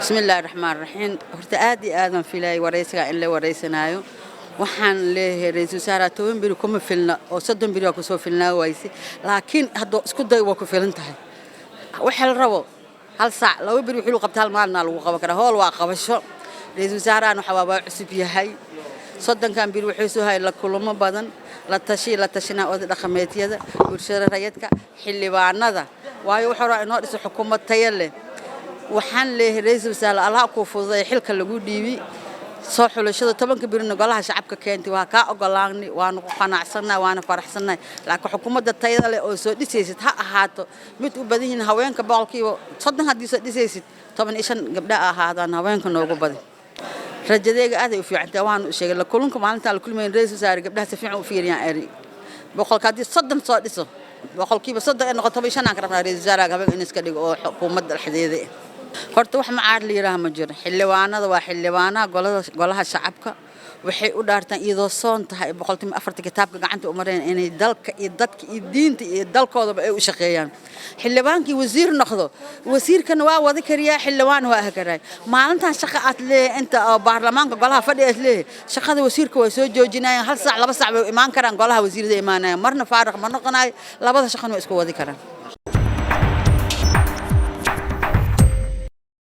بسم الله الرحمن الرحيم horta aad iyo aadan filay wareysiga in la wareysanayo waxaan leeyahay ra'iisul wasaaraha toban biri kuma filna oo 30 biri ku soo filnaa waysi laakiin hadda isku day waa ku filan tahay waxa la rabo hal saac laba biri wixii qabta hal maalna lagu qaban karaa hool waa qabasho ra'iisul wasaaraha waxa waa cusub yahay 30 kan biri wuxuu soo hay la kulamo badan la tashina oo dhaqameedyada bulshada rayidka xildhibaanada waayo waxa raa inoo dhiso xukuumad tayo leh waxaan leeyahay ra'iisul wasaaraha Allah ku fududay xilka lagu dhiibi soo xulashada 10 birna golaha shacabka keentay waa ka ogolaanay waana ku qanacsanahay waana faraxsanahay laakiin xukuumadda tayada leh oo soo dhisaysid ha ahaato mid u badan yihiin haweenka boqolkiiba 30 hadii soo dhisaysid 15 gabdha ahaadaan haweenka noogu badan rajadeyga aad ay u fiicantahay waan u sheegay la kulanka maalinta la kulmay ra'iisul wasaaraha gabdhaha si fiican u fiiriyaan ari boqolka hadii 30 soo dhiso boqolkiiba 30 noqoto 15 aan ka rabnaa ra'iisul wasaaraha gabadha in iska dhigo oo xukuumadda dhexdeeda horta wax ma caad liiraha ma jiro xildhibaanada waa xildhibaanaha golaha shacabka waxay u dhaartaan iyadoo soon tahay 140 kitaabka gacanta u mareen inay dalka iyo dadka iyo diinta iyo dalkoodaba ay u shaqeeyaan xildhibaankii wasiir noqdo wasiirkan waa wada kariyaa xildhibaan waa hagaray maalintan shaqo aad leeyahay inta baarlamaanka golaha fadhiya leeyahay shaqada wasiirka way soo joojinayaan hal saac laba saac bay imaan karaan golaha wasiirada imaanayaan marna faariq ma noqonaay labada shaqana way isku wadi karaan